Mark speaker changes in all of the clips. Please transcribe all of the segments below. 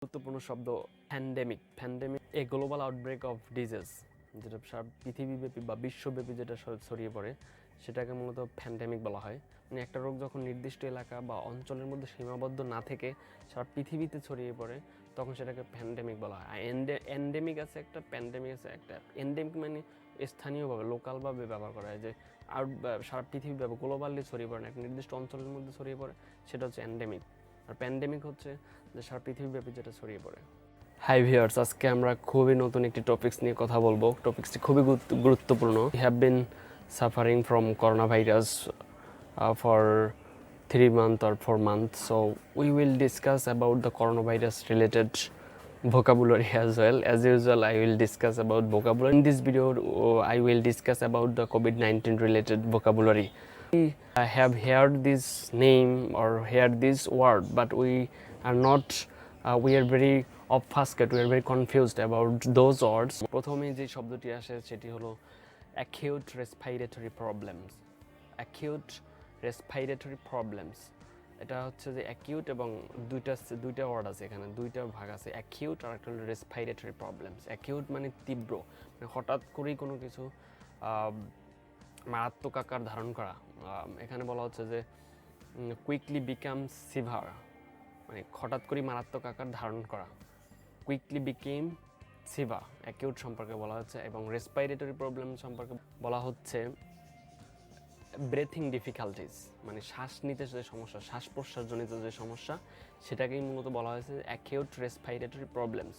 Speaker 1: গুরুত্বপূর্ণ শব্দ pandemic A global outbreak of disease, যেটা সারা পৃথিবীব্যাপী বা বিশ্বব্যাপী যেটা ছড়িয়ে পড়ে সেটাকে মূলত প্যান্ডেমিক বলা হয়। মানে একটা রোগ যখন নির্দিষ্ট এলাকা বা অঞ্চলের মধ্যে সীমাবদ্ধ না থেকে সারা পৃথিবীতে ছড়িয়ে পড়ে তখন সেটাকে প্যান্ডেমিক বলা হয়। আর এন্ডেমিক আছে একটা, প্যান্ডেমিক আছে একটা। এন্ডেমিক মানে স্থানীয়ভাবে লোকালভাবে ব্যবহার করা হয়, যে সারা পৃথিবীভাবে গ্লোবালি ছড়িয়ে পড়ে না, একটা নির্দিষ্ট অঞ্চলের মধ্যে ছড়িয়ে পড়ে, সেটা হচ্ছে এন্ডেমিক। আর প্যান্ডেমিক হচ্ছে যে সারা পৃথিবীব্যাপী যেটা ছড়িয়ে পড়ে। হাই ভিউয়ার্স, আজকে আমরা খুবই নতুন একটি টপিকস নিয়ে কথা বলবো। টপিকসটি খুবই গুরুত্বপূর্ণ। We have been suffering from coronavirus for 3 months or 4 months, so we will discuss about the coronavirus related vocabulary as well. As usual, I will discuss about vocabulary. In this video, I will discuss about the COVID-19 related vocabulary. We have heard this name or heard this word, but we are not we are very obfuscated, we are very confused about those words. প্রথমে যে শব্দটি আসে সেটি হলো acute respiratory problems. acute respiratory problems, এটা হচ্ছে যে acute এবং দুইটা ওয়ার্ড আছে এখানে, দুইটা ভাগ আছে, অ্যাকিউট আর একটা হলো রেসপিরেটরি প্রবলেমস। অ্যাকিউট মানে তীব্র, মানে হঠাৎ করেই কোনো কিছু মারাত্মক আকার ধারণ করা। এখানে বলা হচ্ছে যে কুইকলি বিকামস সিভার, মানে হঠাৎ করেই মারাত্মক আকার ধারণ করা। কুইকলি বিকেম সিভা অ্যাকিউট সম্পর্কে বলা হচ্ছে, এবং রেসপিরেটরি প্রবলেম সম্পর্কে বলা হচ্ছে ব্রেথিং ডিফিকাল্টিস, মানে শ্বাস নিতে যে সমস্যা, শ্বাস প্রশ্বাসজনিত যে সমস্যা, সেটাকেই মূলত বলা হয়েছে অ্যাকিউট রেসপিরেটরি প্রবলেমস।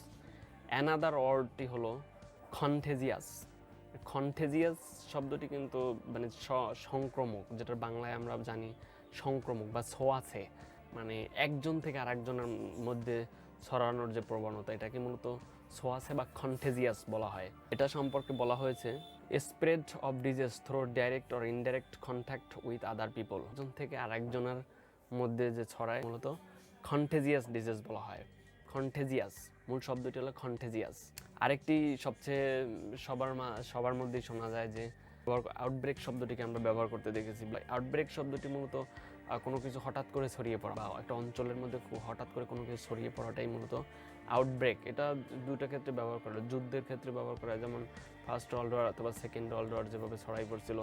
Speaker 1: অ্যানাদার ওয়ার্ডটি হলো কন্টেজিয়াস। কন্টেজিয়াস শব্দটি কিন্তু মানে সংক্রমক, যেটা বাংলায় আমরা জানি সংক্রমক বা ছোঁয়াচে, মানে একজন থেকে আরেকজনের মধ্যে ছড়ানোর যে প্রবণতা, এটাকে মূলত ছোঁয়াচে বা কন্টেজিয়াস বলা হয়। এটা সম্পর্কে বলা হয়েছে spread of disease through direct or indirect contact with other people, একজন থেকে আরেকজনের মধ্যে যে ছড়ায় মূলত কন্টেজিয়াস ডিজিজ বলা হয়। কন্টেজিয়াস মূল শব্দটি হলো কন্টেজিয়াস। আরেকটি সবচেয়ে সবার মধ্যেই শোনা যায় যে আউটব্রেক শব্দটিকে আমরা ব্যবহার করতে দেখেছি। আউটব্রেক শব্দটি মূলত কোনো কিছু হঠাৎ করে ছড়িয়ে পড়া বা একটা অঞ্চলের মধ্যে হঠাৎ করে কোনো কিছু ছড়িয়ে পড়াটাই মূলত আউটব্রেক। এটা দুটো ক্ষেত্রে ব্যবহার করা হয়, যুদ্ধের ক্ষেত্রে ব্যবহার করা হয়, যেমন ফার্স্ট ওয়ার্ল্ড ওয়ার অথবা সেকেন্ড ওয়ার্ল্ড ওয়ার যেভাবে ছড়াই পড়ছিল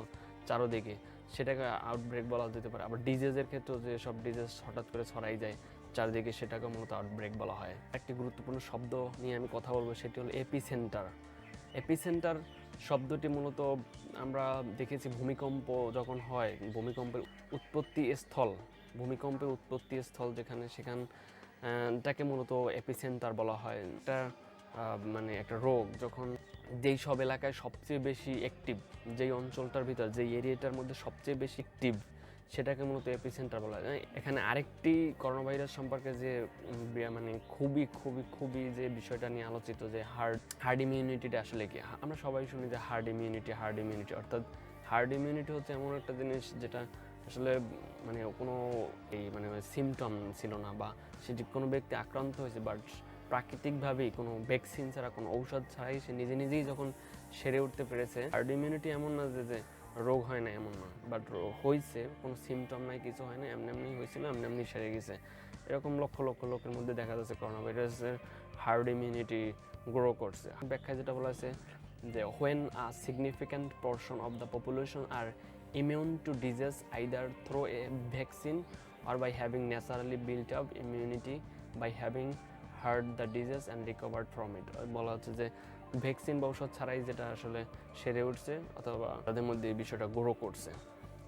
Speaker 1: চারোদিকে, সেটাকে আউটব্রেক বলা যেতে পারে। আবার ডিজিজের ক্ষেত্রেও যে সব ডিজিজ হঠাৎ করে ছড়াই যায় চারদিকে, সেটাকে মূলত আউটব্রেক বলা হয়। একটি গুরুত্বপূর্ণ শব্দ নিয়ে আমি কথা বলবো, সেটি হলো এপিসেন্টার। এপিসেন্টার শব্দটি মূলত আমরা দেখেছি ভূমিকম্প যখন হয়, ভূমিকম্পের উৎপত্তি স্থল যেখানে, সেখানটাকে মূলত এপিসেন্টার বলা হয়। এটা মানে একটা রোগ যখন যেই সব এলাকায় সবচেয়ে বেশি অ্যাক্টিভ, যেই অঞ্চলটার ভিতর, যেই এরিয়াটার মধ্যে সবচেয়ে বেশি অ্যাক্টিভ, সেটাকে মূলত এপিসেন্টার বলা হয়। এখানে আরেকটি করোনা ভাইরাস সম্পর্কে যে মানে খুবই খুবই খুবই যে বিষয়টা নিয়ে আলোচিত, যে হার্ড ইমিউনিটিটা আসলে কি। আমরা সবাই শুনি যে হার্ড ইমিউনিটি, অর্থাৎ হার্ড ইমিউনিটি হচ্ছে এমন একটা জিনিস যেটা আসলে মানে কোনো মানে সিমটম ছিল না, বা সেটি কোনো ব্যক্তি আক্রান্ত হয়েছে বাট প্রাকৃতিকভাবেই কোনো ভ্যাকসিন ছাড়া, কোনো ঔষধ ছাড়াই সে নিজেই যখন সেরে উঠতে পেরেছে। হার্ড ইমিউনিটি এমন না যে রোগ হয় না, এমন না, বাট হয়েছে, কোনো সিমটম নাই, কিছু হয় না, এমনি হয়েছিল, এমনি সেরে গেছে। এরকম লক্ষ লক্ষ লোকের মধ্যে দেখা যাচ্ছে করোনা ভাইরাসের হার্ড ইমিউনিটি গ্রো করছে। ব্যাখ্যায় যেটা বলা আছে যে when a significant portion of the population are immune to disease either through a vaccine or by having naturally built up immunity by having hard the disease and recovered from it. বলা হচ্ছে যে vaccine বা ঔষধ ছাড়াই যেটা আসলে সেরে উঠছে অথবা তাদের মধ্যে এই বিষয়টা গ্রো করছে,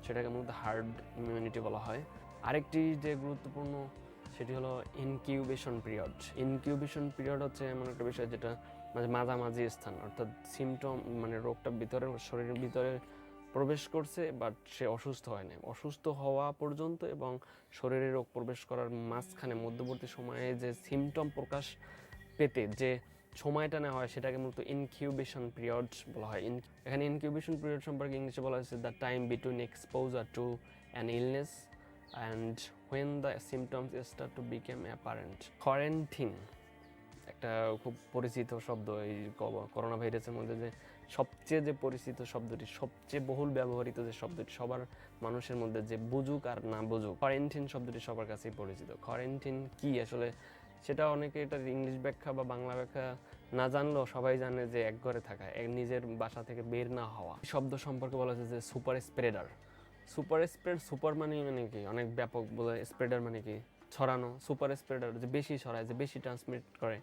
Speaker 1: সেটাকে মূলত হার্ড ইমিউনিটি বলা হয়। আরেকটি যে গুরুত্বপূর্ণ সেটি হলো ইনকিউবেশন পিরিয়ড হচ্ছে এমন একটা বিষয় যেটা মাঝামাঝি স্থান, অর্থাৎ সিমটম মানে রোগটা শরীরের ভিতরে প্রবেশ করছে বাট সে অসুস্থ হয় না, অসুস্থ হওয়া পর্যন্ত এবং শরীরে রোগ প্রবেশ করার মাঝখানে মধ্যবর্তী সময়ে যে সিমটম প্রকাশ পেতে যে সময়টা নেওয়া হয়, সেটাকে মূলত ইনকিউবেশন পিরিয়ড বলা হয়। এখানে ইনকিউবেশন পিরিয়ড সম্পর্কে ইংলিশে বলা হয়েছে the time between exposure to an illness and when the symptoms start to become apparent. Quarantine একটা খুব পরিচিত শব্দ এই করোনা ভাইরাসের মধ্যে, যে সবচেয়ে যে পরিচিত শব্দটি, সবচেয়ে বহুল ব্যবহৃত যে শব্দটি, সবার মানুষের মধ্যে যে বুঝুক আর না বুঝুক, কোয়ারেন্টিন শব্দটি সবার কাছেই পরিচিত। কোয়ারেন্টিন কি আসলে সেটা অনেকে এটার ইংলিশ ব্যাখ্যা বা বাংলা ব্যাখ্যা না জানলেও সবাই জানে যে এক ঘরে থাকা, নিজের বাসা থেকে বের না হওয়া। শব্দ সম্পর্কে বলা হয়েছে যে সুপার স্প্রেডার। সুপার মানে কি অনেক ব্যাপক, বলে স্প্রেডার মানে কি ছড়ানো। সুপার স্প্রেডার যে বেশি ছড়ায়, যে বেশি ট্রান্সমিট করে,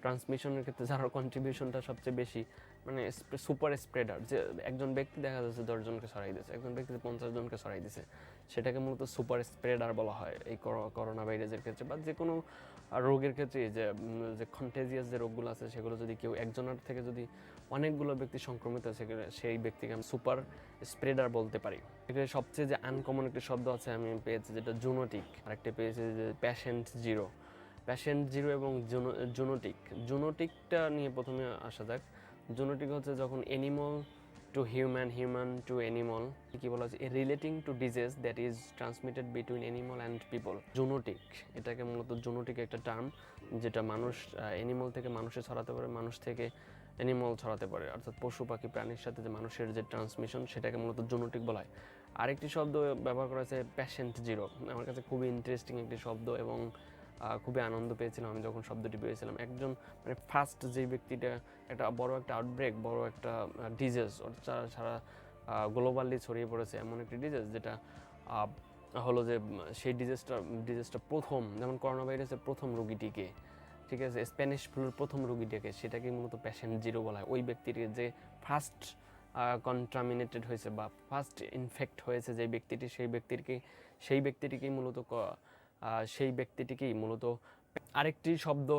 Speaker 1: ট্রান্সমিশনের ক্ষেত্রে যার কন্ট্রিবিউশনটা সবচেয়ে বেশি, মানে সুপার স্প্রেডার। যে একজন ব্যক্তি দেখা যাচ্ছে 10 জনকে ছড়াই দিয়েছে, একজন ব্যক্তি 50 জনকে ছড়াই দিয়েছে, সেটাকে মূলত সুপার স্প্রেডার বলা হয় এই করোনা ভাইরাসের ক্ষেত্রে বা যে কোনো রোগের ক্ষেত্রে। যে কন্টেজিয়াস যে রোগগুলো আছে সেগুলো যদি কেউ একজনের থেকে যদি অনেকগুলো ব্যক্তি সংক্রমিত আছে, সেই ব্যক্তিকে আমি সুপার স্প্রেডার বলতে পারি। এখানে সবচেয়ে যে আনকমন একটি শব্দ আছে আমি পেয়েছি, যেটা জুনোটিক। আরেকটা পেয়েছি যে প্যাশেন্ট জিরো। প্যাশেন্ট জিরো এবং জুনোটিকটা নিয়ে প্রথমে আসা যাক। জুনোটিক হচ্ছে যখন animal two human, human two animal, কি বলা হচ্ছে, relating to disease that is transmitted between animal and people. Zoonotic, এটাকে মূলত জুনোটিক একটা টার্ম, যেটা মানুষ অ্যানিমাল থেকে মানুষে ছড়াতে পারে, মানুষ থেকে অ্যানিমাল ছড়াতে পারে, অর্থাৎ পশু পাখি প্রাণীর সাথে যে মানুষের যে ট্রান্সমিশন, সেটাকে মূলত জুনোটিক বলা হয়। আরেকটি শব্দ ব্যবহার করা হয়েছে প্যাশেন্ট জিরো। আমার কাছে খুবই ইন্টারেস্টিং একটি শব্দ এবং খুবই আনন্দ পেয়েছিলাম আমি যখন শব্দটি পেয়েছিলাম। একজন মানে ফার্স্ট যে ব্যক্তিটা, একটা বড় একটা আউটব্রেক, বড় একটা ডিজিজ সারা গ্লোবালি ছড়িয়ে পড়েছে, এমন একটি ডিজিজ যেটা হলো যে সেই ডিজিজটা প্রথম, যেমন করোনা ভাইরাসের প্রথম রোগীটিকে, ঠিক আছে, স্প্যানিশ ফ্লুর প্রথম রোগীটিকে, সেটাকে মূলত প্যাশেন্ট জিরো বলা হয়। ওই ব্যক্তিটিকে যে ফার্স্ট কন্টামিনেটেড হয়েছে বা ফার্স্ট ইনফেক্ট হয়েছে যে ব্যক্তিটি, সেই ব্যক্তিটিকেই মূলত আরেকটি শব্দ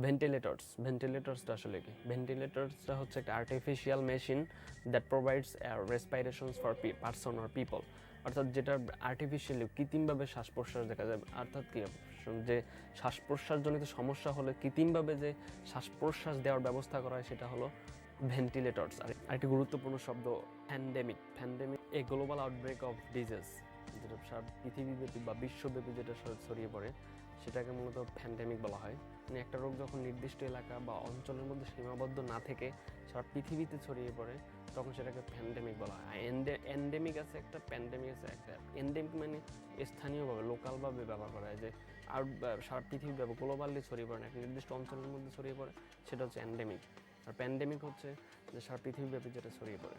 Speaker 1: ভেন্টিলেটরসটা আসলে কি? ভেন্টিলেটরসটা হচ্ছে একটা artificial machine that provides respirations for person or people, অর্থাৎ যেটা আর্টিফিশিয়ালি কৃত্রিমভাবে শ্বাস প্রশ্বাস দেখা যায়। অর্থাৎ কি, যে শ্বাস প্রশ্বাসজনিত সমস্যা হলে কৃত্রিমভাবে যে শ্বাস প্রশ্বাস দেওয়ার ব্যবস্থা করা হয়, সেটা হলো ভেন্টিলেটরস। আরেকটি গুরুত্বপূর্ণ শব্দ pandemic. A global outbreak of disease, যেটা সারা পৃথিবীব্যাপী বা বিশ্বব্যাপী যেটা ছড়িয়ে পড়ে, সেটাকে মূলত প্যান্ডেমিক বলা হয়। মানে একটা রোগ যখন নির্দিষ্ট এলাকা বা অঞ্চলের মধ্যে সীমাবদ্ধ না থেকে সারা পৃথিবীতে ছড়িয়ে পড়ে, তখন সেটাকে প্যান্ডেমিক বলা হয়। এন্ডেমিক আছে একটা, প্যান্ডেমিক আছে একটা। এন্ডেমিক মানে স্থানীয়ভাবে, লোকালভাবে ব্যবহার করা হয়, যে আর সারা পৃথিবীব্যাপী গ্লোবালি ছড়িয়ে পড়ে না, একটা নির্দিষ্ট অঞ্চলের মধ্যে ছড়িয়ে পড়ে, সেটা হচ্ছে এন্ডেমিক। আর প্যান্ডেমিক হচ্ছে যে সারা পৃথিবীব্যাপী যেটা ছড়িয়ে পড়ে।